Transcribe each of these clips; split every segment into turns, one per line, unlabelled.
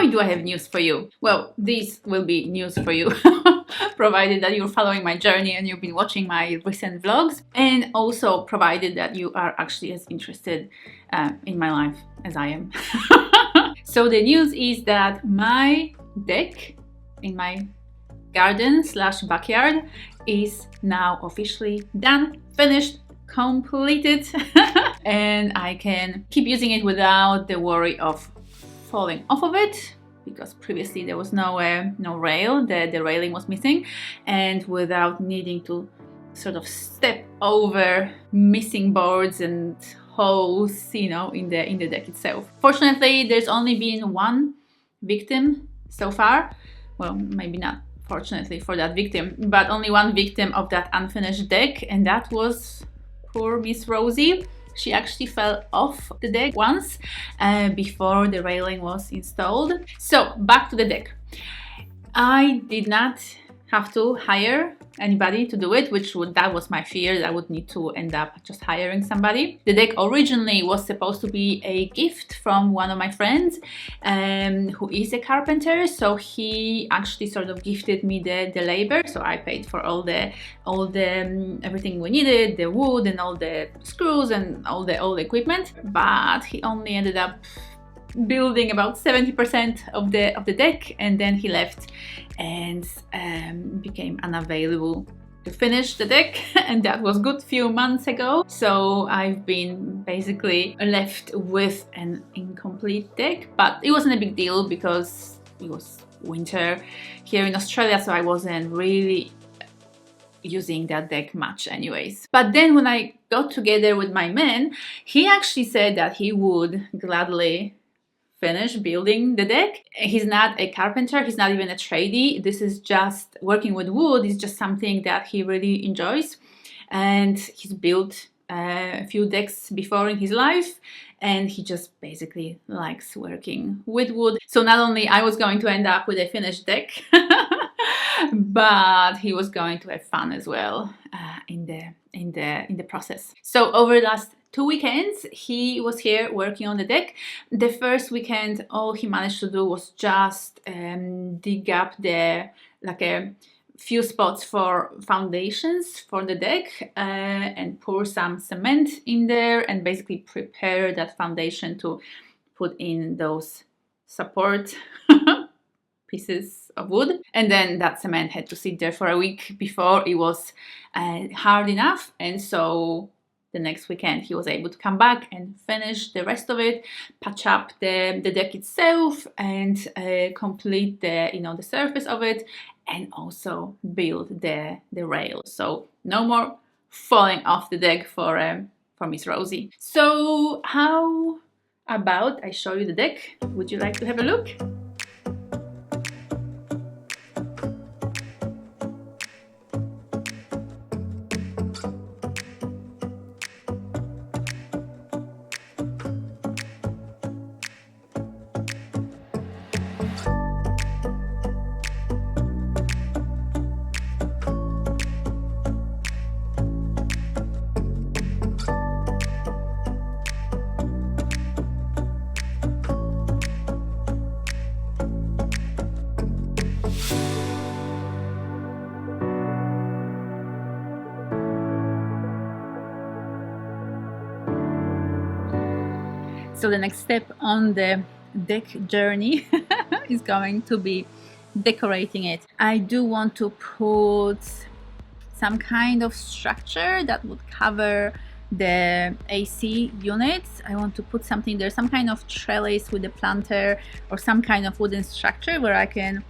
boy, do I have news for you. Well, this will be news for you, provided that you're following my journey and you've been watching my recent vlogs, and also provided that you are actually as interested in my life as I am. So the news is that my deck in my garden / backyard is now officially done, finished, completed, and I can keep using it without the worry of falling off of it, because previously there was no rail, the railing was missing, and without needing to sort of step over missing boards and holes, you know, in the deck itself. Fortunately, there's only been one victim so far. Well, maybe not fortunately for that victim, but only one victim of that unfinished deck, and that was poor Miss Rosie. She actually fell off the deck once before the railing was installed. So back to the deck. I did not have to hire anybody to do it, that was my fear, that I would need to end up just hiring somebody. The deck originally was supposed to be a gift from one of my friends who is a carpenter, so he actually sort of gifted me the labor, so I paid for all the everything we needed, the wood and all the screws and all the equipment, but he only ended up building about 70% of the deck, and then he left and became unavailable to finish the deck, and that was good few months ago. So I've been basically left with an incomplete deck, but it wasn't a big deal because it was winter here in Australia, so I wasn't really using that deck much anyways. But then when I got together with my man, he actually said that he would gladly finish building the deck. He's not a carpenter, he's not even a tradie. This is just working with wood, is just something that he really enjoys, and he's built a few decks before in his life, and he just basically likes working with wood. So not only I was going to end up with a finished deck, but he was going to have fun as well in the process. So over the last 2 weekends, he was here working on the deck. The first weekend, all he managed to do was just dig up a few spots for foundations for the deck and pour some cement in there and basically prepare that foundation to put in those support pieces of wood. And then that cement had to sit there for a week before it was hard enough, and so the next weekend he was able to come back and finish the rest of it, patch up the deck itself, and complete the surface of it, and also build the rail. So no more falling off the deck for Miss Rosie. So how about I show you the deck? Would you like to have a look? So the next step on the deck journey is going to be decorating it. I do want to put some kind of structure that would cover the AC units. I want to put something there, some kind of trellis with a planter or some kind of wooden structure where I can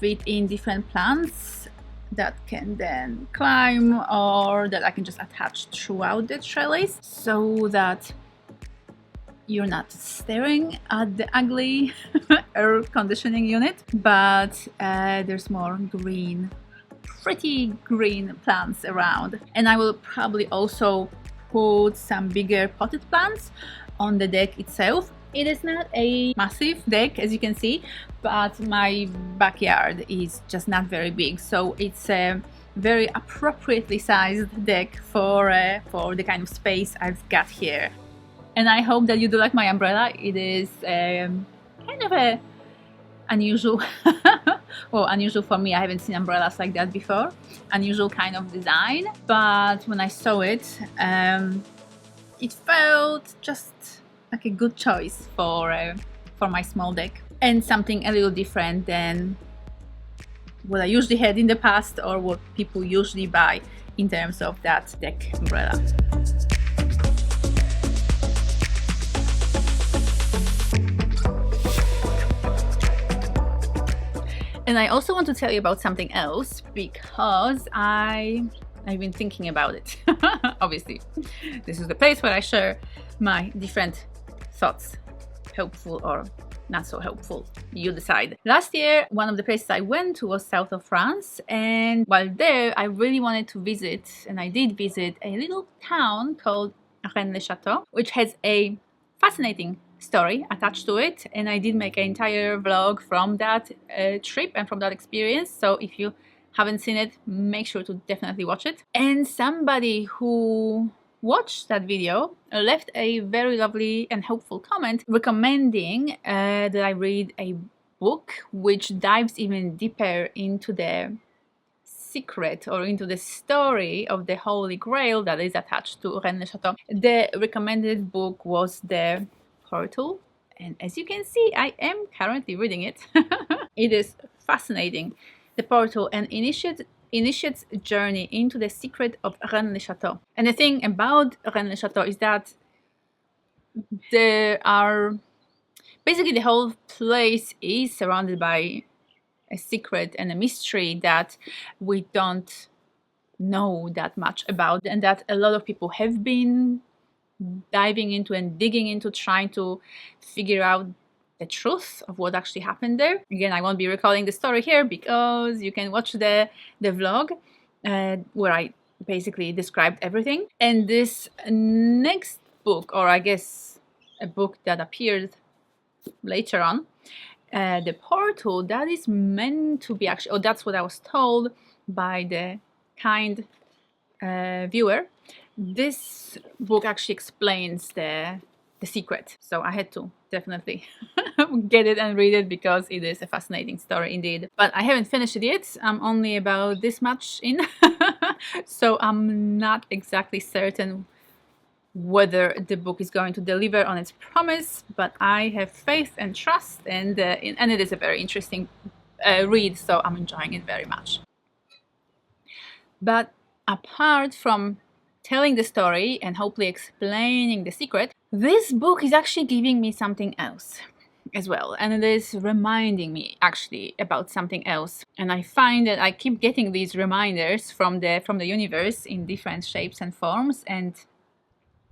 fit in different plants that can then climb, or that I can just attach throughout the trellis, so that you're not staring at the ugly air conditioning unit, but there's more green, pretty green plants around. And I will probably also put some bigger potted plants on the deck itself. It is not a massive deck, as you can see, but my backyard is just not very big, so it's a very appropriately sized deck for the kind of space I've got here. And I hope that you do like my umbrella. It is kind of a unusual. Well, unusual for me. I haven't seen umbrellas like that before. Unusual kind of design. But when I saw it, it felt just like a good choice for my small deck, and something a little different than what I usually had in the past or what people usually buy in terms of that deck umbrella. And I also want to tell you about something else because I've been thinking about it. Obviously, this is the place where I share my different thoughts, helpful or not so helpful. You decide. Last year, one of the places I went to was south of France, and while there, I really wanted to visit, and I did visit a little town called Rennes-le-Château, which has a fascinating story attached to it, and I did make an entire vlog from that trip and from that experience. So if you haven't seen it, make sure to definitely watch it. And somebody who watched that video left a very lovely and helpful comment recommending that I read a book which dives even deeper into the secret or into the story of the Holy Grail that is attached to Rennes-le-Château. The recommended book was The Portal, and as you can see, I am currently reading it. It is fascinating. The Portal, an initiate's journey into the secret of Rennes-le-Château. And the thing about Rennes-le-Château is that there are basically the whole place is surrounded by a secret and a mystery that we don't know that much about, and that a lot of people have been diving into and digging into, trying to figure out the truth of what actually happened there. Again, I won't be recalling the story here because you can watch the vlog where I basically described everything. And this next book, or I guess a book that appeared later on, The Portal, that is meant to be actually, or that's what I was told by the kind viewer. This book actually explains the secret, so I had to definitely get it and read it because it is a fascinating story indeed. But I haven't finished it yet. I'm only about this much in, so I'm not exactly certain whether the book is going to deliver on its promise, but I have faith and trust, and it is a very interesting read, so I'm enjoying it very much. But apart from telling the story and hopefully explaining the secret, this book is actually giving me something else as well, and it is reminding me actually about something else. And I find that I keep getting these reminders from the universe in different shapes and forms, and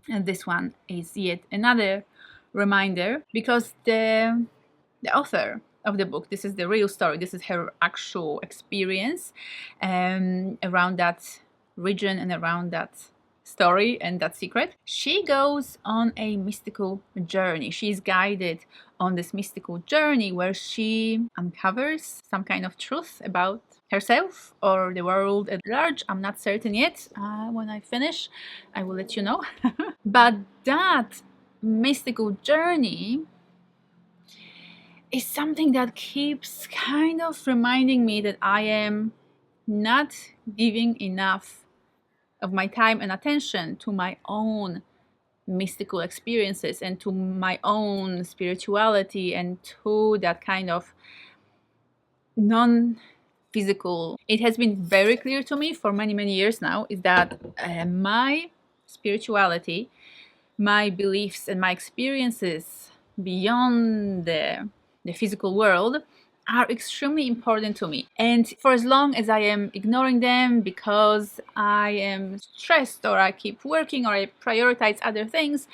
this one is yet another reminder, because the author of the book, this is the real story, this is her actual experience around that region and around that story and that secret. She goes on a mystical journey. She's guided on this mystical journey where she uncovers some kind of truth about herself or the world at large. I'm not certain yet. When I finish, I will let you know. But that mystical journey is something that keeps kind of reminding me that I am not giving enough of my time and attention to my own mystical experiences and to my own spirituality and to that kind of non-physical. It has been very clear to me for many, many years now is that my spirituality, my beliefs and my experiences beyond the physical world are extremely important to me. And for as long as I am ignoring them because I am stressed or I keep working or I prioritize other things,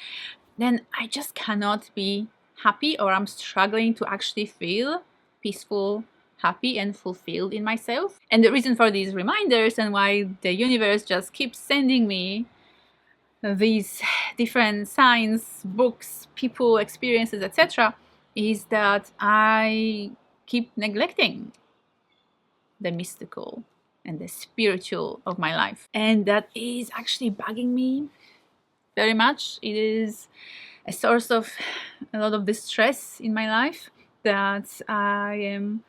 then I just cannot be happy, or I'm struggling to actually feel peaceful, happy and fulfilled in myself. And the reason for these reminders and why the universe just keeps sending me these different signs, books, people, experiences, etc., is that I keep neglecting the mystical and the spiritual of my life. And that is actually bugging me very much. It is a source of a lot of distress in my life that I am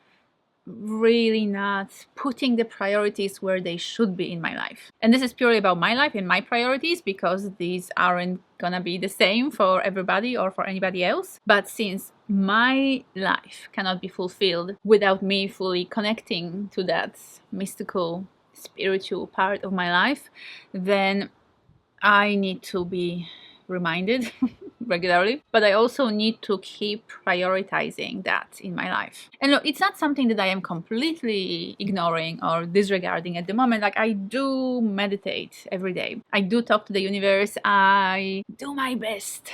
really not putting the priorities where they should be in my life. And this is purely about my life and my priorities, because these aren't gonna be the same for everybody or for anybody else. But since my life cannot be fulfilled without me fully connecting to that mystical, spiritual part of my life, then I need to be reminded regularly, but I also need to keep prioritizing that in my life. And look, it's not something that I am completely ignoring or disregarding at the moment. Like, I do meditate every day. I do talk to the universe. I do my best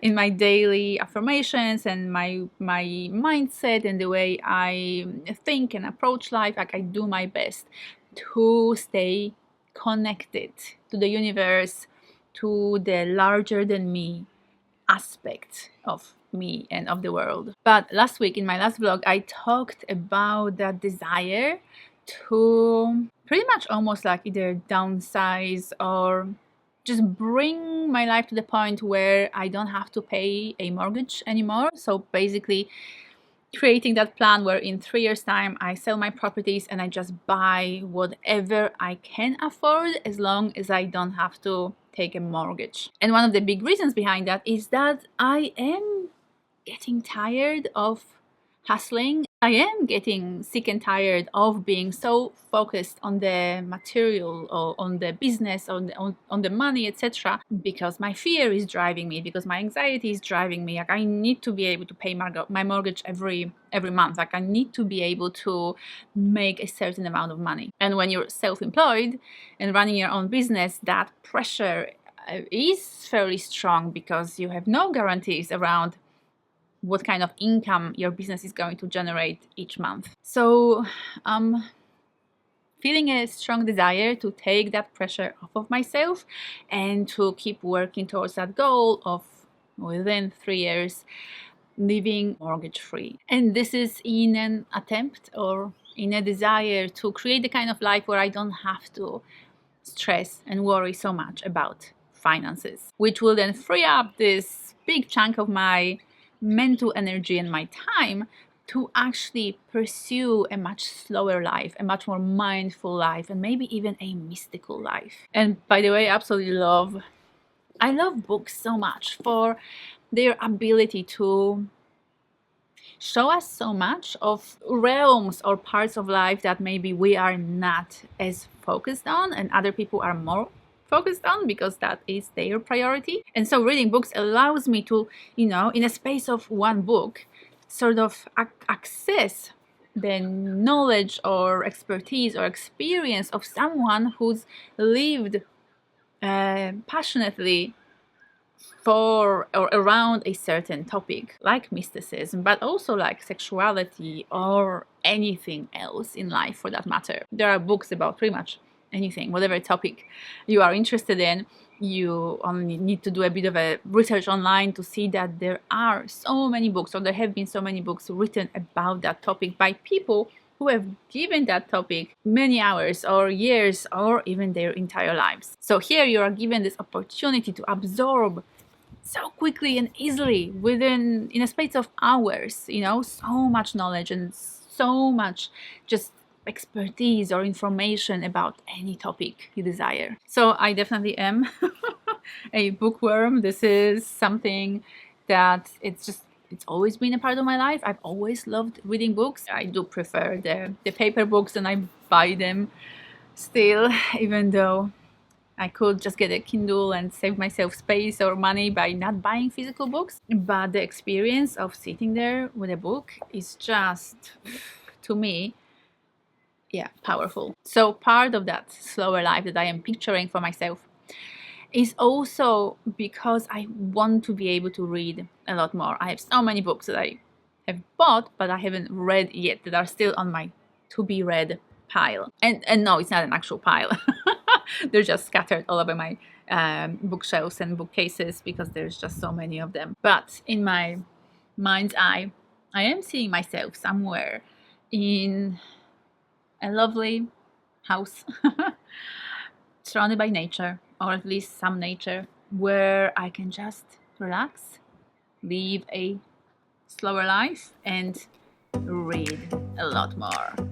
in my daily affirmations and my mindset and the way I think and approach life. Like, I do my best to stay connected to the universe, to the larger than me aspect of me and of the world. But last week in my last vlog, I talked about that desire to pretty much almost like either downsize or just bring my life to the point where I don't have to pay a mortgage anymore. So basically creating that plan where in 3 years time I sell my properties and I just buy whatever I can afford, as long as I don't have to take a mortgage. And one of the big reasons behind that is that I am getting tired of hustling. I am getting sick and tired of being so focused on the material or on the business, on the money, etc. Because my fear is driving me, because my anxiety is driving me. Like, I need to be able to pay my mortgage every month. Like, I need to be able to make a certain amount of money. And when you're self-employed and running your own business, that pressure is fairly strong, because you have no guarantees around what kind of income your business is going to generate each month. So feeling a strong desire to take that pressure off of myself and to keep working towards that goal of within 3 years living mortgage free. And this is in an attempt or in a desire to create the kind of life where I don't have to stress and worry so much about finances, which will then free up this big chunk of my mental energy and my time to actually pursue a much slower life, a much more mindful life, and maybe even a mystical life. And by the way, I absolutely love books so much for their ability to show us so much of realms or parts of life that maybe we are not as focused on and other people are more focused on, because that is their priority. And so reading books allows me to, in a space of one book, sort of access the knowledge or expertise or experience of someone who's lived passionately for or around a certain topic, like mysticism, but also like sexuality or anything else in life for that matter. There are books about pretty much anything, whatever topic you are interested in. You only need to do a bit of a research online to see that there are so many books, or there have been so many books written about that topic by people who have given that topic many hours or years or even their entire lives. So here you are given this opportunity to absorb so quickly and easily in a space of hours, so much knowledge and so much just expertise or information about any topic you desire. So I definitely am a bookworm. This is something that it's always been a part of my life. I've always loved reading books. I do prefer the paper books, and I buy them still, even though I could just get a Kindle and save myself space or money by not buying physical books. But the experience of sitting there with a book is just, to me, powerful. So part of that slower life that I am picturing for myself is also because I want to be able to read a lot more. I have so many books that I have bought, but I haven't read yet, that are still on my to-be read pile. And no, it's not an actual pile. They're just scattered all over my bookshelves and bookcases, because there's just so many of them. But in my mind's eye, I am seeing myself somewhere in a lovely house surrounded by nature, or at least some nature, where I can just relax, live a slower life and read a lot more.